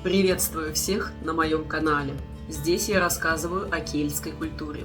Приветствую всех на моем канале. Здесь я рассказываю о кельтской культуре.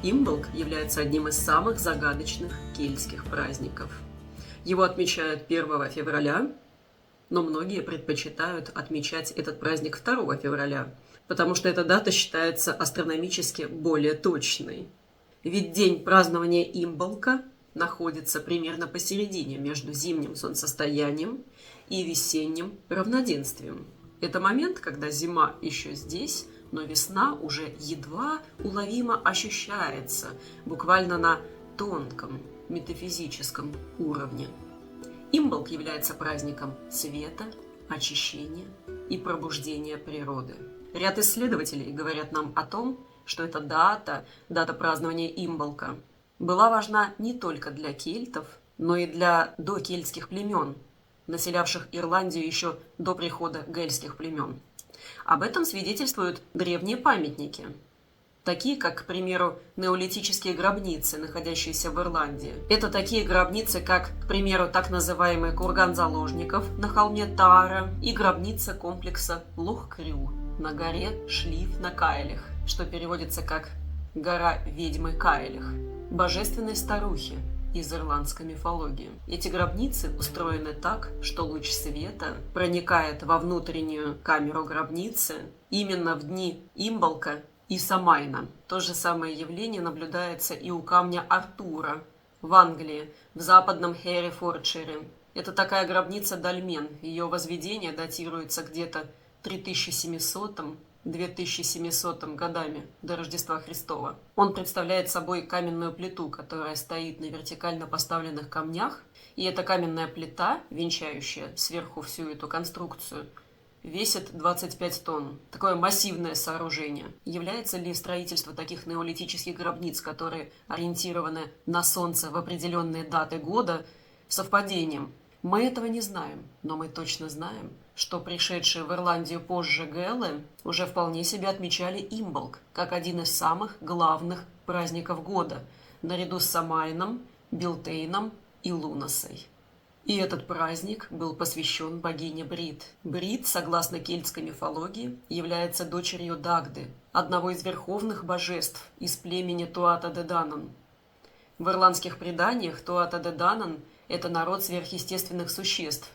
Имболк является одним из самых загадочных кельтских праздников. Его отмечают 1 февраля, но многие предпочитают отмечать этот праздник 2 февраля, потому что эта дата считается астрономически более точной. Ведь день празднования Имболка находится примерно посередине между зимним солнцестоянием и весенним равноденствием. Это момент, когда зима еще здесь, но весна уже едва уловимо ощущается, буквально на тонком метафизическом уровне. Имболк является праздником света, очищения и пробуждения природы. Ряд исследователей говорят нам о том, что эта дата празднования Имболка, была важна не только для кельтов, но и для докельтских племен, населявших Ирландию еще до прихода гельских племен. Об этом свидетельствуют древние памятники, такие как, к примеру, неолитические гробницы, находящиеся в Ирландии. Это такие гробницы, как, к примеру, так называемый курган заложников на холме Тара и гробница комплекса Лох-Крю на горе Шлиф на Кайлях, что переводится как «гора ведьмы Кайлях», божественной старухи из ирландской мифологии. Эти гробницы устроены так, что луч света проникает во внутреннюю камеру гробницы именно в дни Имболка и Самайна. То же самое явление наблюдается и у камня Артура в Англии, в западном Херефордшире. Это такая гробница Дольмен. Ее возведение датируется где-то 3700-2700 годами до Рождества Христова. Он представляет собой каменную плиту, которая стоит на вертикально поставленных камнях, и эта каменная плита, венчающая сверху всю эту конструкцию, весит 25 тонн. Такое массивное сооружение. Является ли строительство таких неолитических гробниц, которые ориентированы на солнце в определенные даты года, совпадением? Мы этого не знаем, но мы точно знаем, что пришедшие в Ирландию позже гэллы уже вполне себе отмечали Имболк как один из самых главных праздников года, наряду с Самайном, Билтейном и Лунасой. И этот праздник был посвящен богине Брит. Брит, согласно кельтской мифологии, является дочерью Дагды, одного из верховных божеств из племени Туата-де-Данан. В ирландских преданиях Туата-де-Данан – это народ сверхъестественных существ,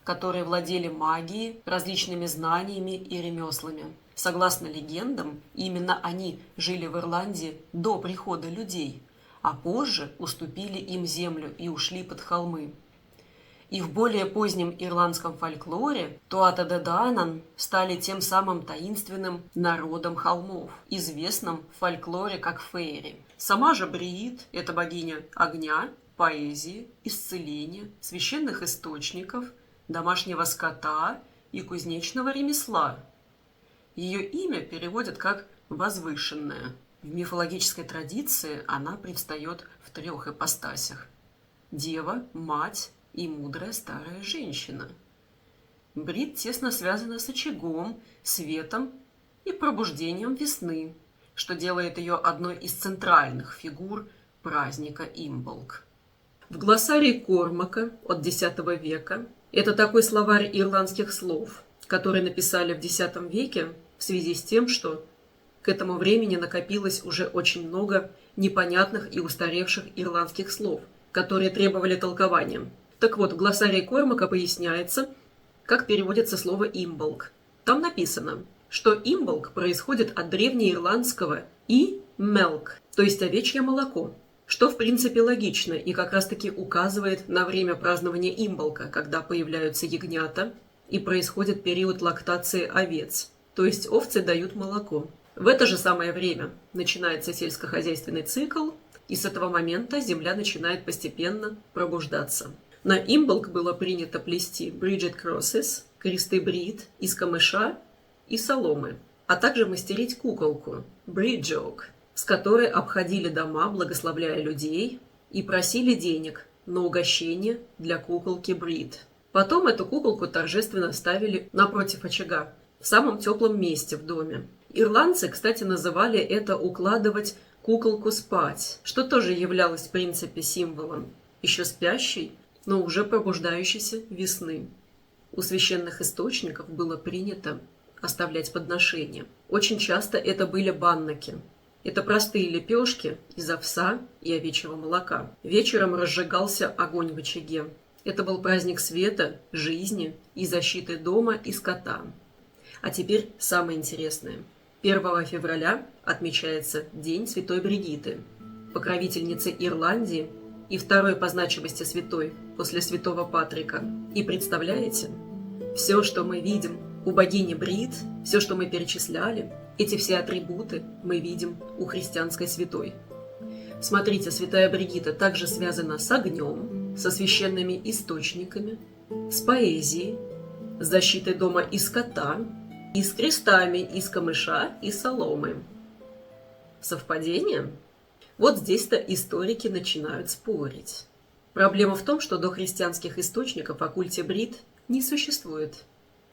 которые владели магией, различными знаниями и ремеслами. Согласно легендам, именно они жили в Ирландии до прихода людей, а позже уступили им землю и ушли под холмы. И в более позднем ирландском фольклоре Туата-де-Данан стали тем самым таинственным народом холмов, известным в фольклоре как фейри. Сама же Бриит – это богиня огня, поэзии, исцеления, священных источников, домашнего скота и кузнечного ремесла. Ее имя переводят как «возвышенная». В мифологической традиции она предстает в 3 ипостасях – дева, мать и мудрая старая женщина. Брит тесно связана с очагом, светом и пробуждением весны, что делает ее одной из центральных фигур праздника Имболк. В глоссарии Кормака от X века, это такой словарь ирландских слов, который написали в X веке в связи с тем, что к этому времени накопилось уже очень много непонятных и устаревших ирландских слов, которые требовали толкования. Так вот, в глоссарии Кормака поясняется, как переводится слово «имболк». Там написано, что имболк происходит от древнеирландского «и мелк», то есть овечье молоко, что в принципе логично и как раз-таки указывает на время празднования Имболка, когда появляются ягнята и происходит период лактации овец, то есть овцы дают молоко. В это же самое время начинается сельскохозяйственный цикл, и с этого момента земля начинает постепенно пробуждаться. На Имболк было принято плести Bridget Crosses, кресты Брит из камыша и соломы, а также мастерить куколку Bridjoke, с которой обходили дома, благословляя людей, и просили денег на угощение для куколки Брит. Потом эту куколку торжественно ставили напротив очага, в самом теплом месте в доме. Ирландцы, кстати, называли это укладывать куколку спать, что тоже являлось в принципе символом еще спящей, но уже пробуждающейся весны. у священных источников было принято оставлять подношения. Очень часто это были банноки. Это простые лепешки из овса и овечьего молока. Вечером разжигался огонь в очаге. Это был праздник света, жизни и защиты дома и скота. А теперь самое интересное. 1 февраля отмечается День Святой Бригитты, покровительницы Ирландии и второй по значимости святой после святого Патрика. И представляете, все, что мы видим у богини Брит, все, что мы перечисляли, эти все атрибуты мы видим у христианской святой. Смотрите, святая Бригитта также связана с огнем, со священными источниками, с поэзией, с защитой дома и скота, и с крестами из камыша и соломы. Совпадение? Вот здесь-то историки начинают спорить. Проблема в том, что дохристианских источников о культе Брит не существует.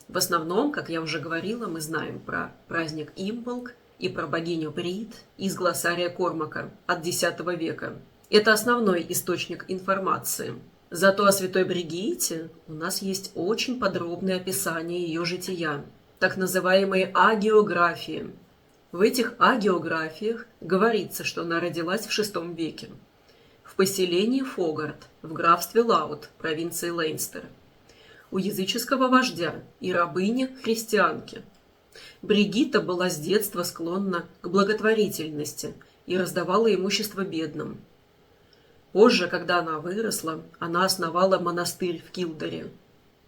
В основном, как я уже говорила, мы знаем про праздник Имболк и про богиню Брит из глоссария Кормака от X века. Это основной источник информации. Зато о святой Бригитте у нас есть очень подробное описание ее жития, так называемые агеографии. В этих агеографиях говорится, что она родилась в VI веке в поселении Фогарт в графстве Лаут, провинции Лейнстер, у языческого вождя и рабыни-христианки. Бригитта была с детства склонна к благотворительности и раздавала имущество бедным. Позже, когда она выросла, она основала монастырь в Килдере.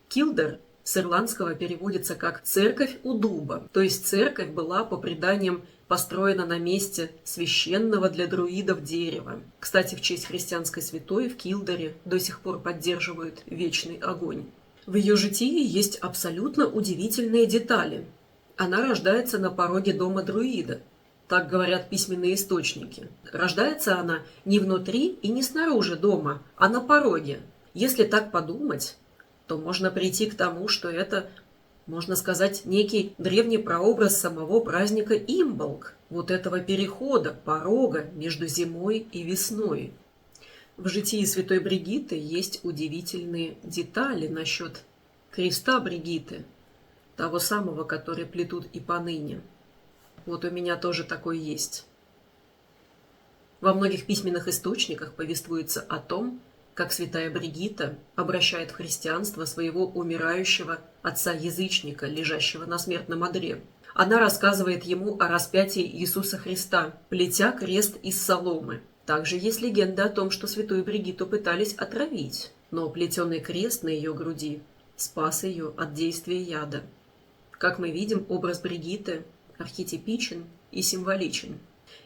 Килдер с ирландского переводится как «церковь у дуба», то есть церковь была, по преданиям, построена на месте священного для друидов дерева. Кстати, в честь христианской святой в Килдере до сих пор поддерживают вечный огонь. В ее житии есть абсолютно удивительные детали. Она рождается на пороге дома друида. Так говорят письменные источники. Рождается она не внутри и не снаружи дома, а на пороге. Если так подумать, то можно прийти к тому, что это, можно сказать, некий древний прообраз самого праздника Имболк, вот этого перехода, порога между зимой и весной. В житии святой Бригитты есть удивительные детали насчет креста Бригитты, того самого, который плетут и поныне. Вот у меня тоже такой есть. Во многих письменных источниках повествуется о том, как святая Бригитта обращает в христианство своего умирающего отца-язычника, лежащего на смертном одре. Она рассказывает ему о распятии Иисуса Христа, плетя крест из соломы. Также есть легенда о том, что святую Бригитту пытались отравить, но плетеный крест на ее груди спас ее от действия яда. Как мы видим, образ Бригитты архетипичен и символичен.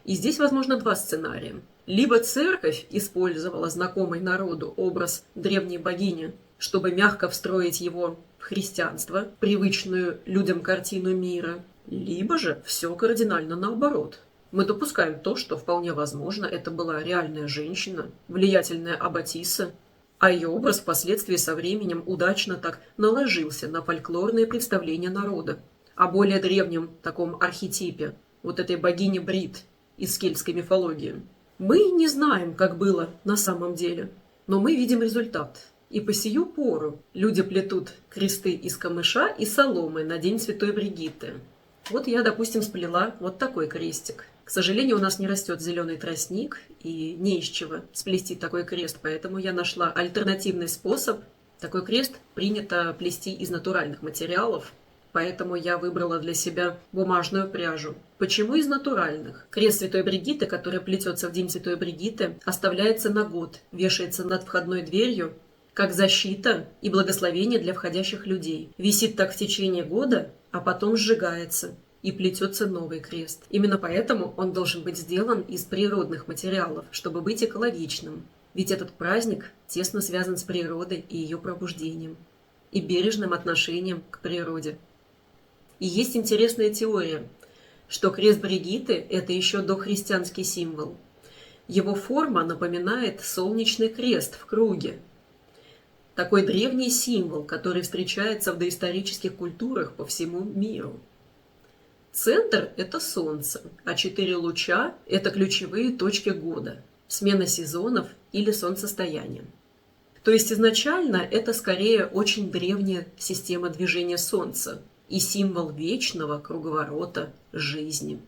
И здесь возможно два сценария. Либо церковь использовала знакомый народу образ древней богини, чтобы мягко встроить его в христианство, привычную людям картину мира, либо же все кардинально наоборот. Мы допускаем то, что вполне возможно это была реальная женщина, влиятельная аббатиса, а ее образ впоследствии со временем удачно так наложился на фольклорные представления народа. О более древнем таком архетипе, вот этой богини Брит из кельтской мифологии, мы не знаем, как было на самом деле, но мы видим результат. И по сию пору люди плетут кресты из камыша и соломы на День Святой Бригитты. Вот я, допустим, сплела вот такой крестик. К сожалению, у нас не растет зеленый тростник и не из чего сплести такой крест, поэтому я нашла альтернативный способ. Такой крест принято плести из натуральных материалов, поэтому я выбрала для себя бумажную пряжу. Почему из натуральных? Крест Святой Бригитты, который плетется в День Святой Бригитты, оставляется на год, вешается над входной дверью, как защита и благословение для входящих людей. Висит так в течение года, а потом сжигается, и плетется новый крест. Именно поэтому он должен быть сделан из природных материалов, чтобы быть экологичным. Ведь этот праздник тесно связан с природой и ее пробуждением, и бережным отношением к природе. И есть интересная теория, что крест Бригитты – это еще дохристианский символ. Его форма напоминает солнечный крест в круге. Такой древний символ, который встречается в доисторических культурах по всему миру. Центр – это солнце, а 4 луча – это ключевые точки года, смена сезонов или солнцестояние. То есть изначально это скорее очень древняя система движения Солнца и символ вечного круговорота жизни.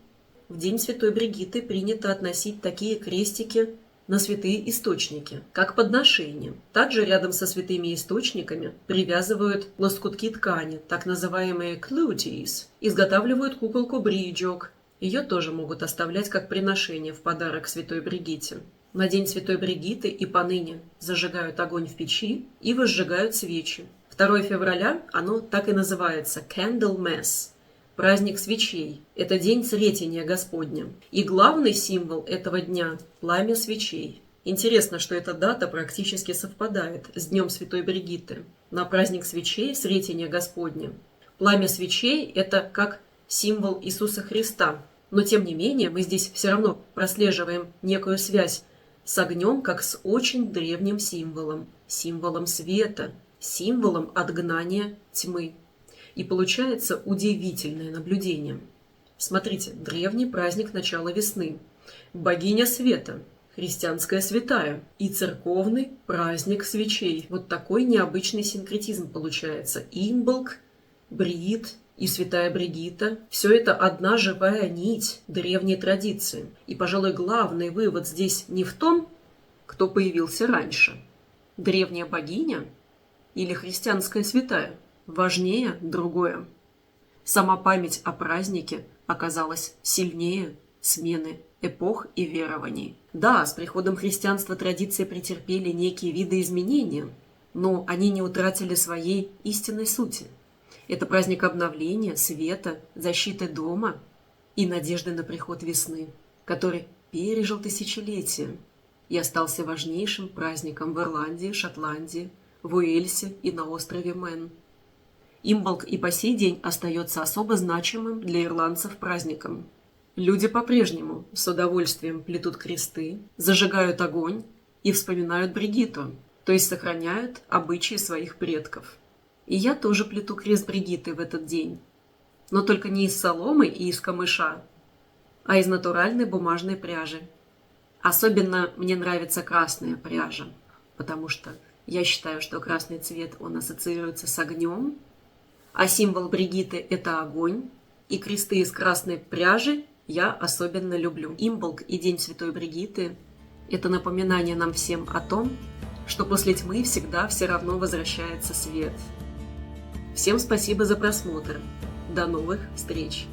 В День Святой Бригитты принято относить такие крестики на святые источники, как подношение. Также рядом со святыми источниками привязывают лоскутки ткани, так называемые клутис, изготавливают куколку Бриджок. Ее тоже могут оставлять как приношение в подарок Святой Бригитте. На День Святой Бригитты и поныне зажигают огонь в печи и возжигают свечи. 2 февраля оно так и называется – Candlemas. Праздник свечей – это день Сретения Господня. И главный символ этого дня – пламя свечей. Интересно, что эта дата практически совпадает с Днем Святой Бригитты. На праздник свечей – Сретения Господня. Пламя свечей – это как символ Иисуса Христа. Но тем не менее мы здесь все равно прослеживаем некую связь с огнем, как с очень древним символом. Символом света, символом отгнания тьмы. И получается удивительное наблюдение. Смотрите, древний праздник начала весны, богиня света, христианская святая и церковный праздник свечей. Вот такой необычный синкретизм получается. Имболк, Брит и святая Бригитта – все это одна живая нить древней традиции. И, пожалуй, главный вывод здесь не в том, кто появился раньше – древняя богиня или христианская святая. Важнее другое. Сама память о празднике оказалась сильнее смены эпох и верований. Да, с приходом христианства традиции претерпели некие видоизменения, но они не утратили своей истинной сути. Это праздник обновления, света, защиты дома и надежды на приход весны, который пережил тысячелетия и остался важнейшим праздником в Ирландии, Шотландии, в Уэльсе и на острове Мэн. Имболк и по сей день остается особо значимым для ирландцев праздником. Люди по-прежнему с удовольствием плетут кресты, зажигают огонь и вспоминают Бригитту, то есть сохраняют обычаи своих предков. И я тоже плету крест Бригитты в этот день, но только не из соломы и из камыша, а из натуральной бумажной пряжи. Особенно мне нравится красная пряжа, потому что я считаю, что красный цвет, он ассоциируется с огнем, а символ Бригитты – это огонь, и кресты из красной пряжи я особенно люблю. Имболк и День Святой Бригитты – это напоминание нам всем о том, что после тьмы всегда все равно возвращается свет. Всем спасибо за просмотр. До новых встреч!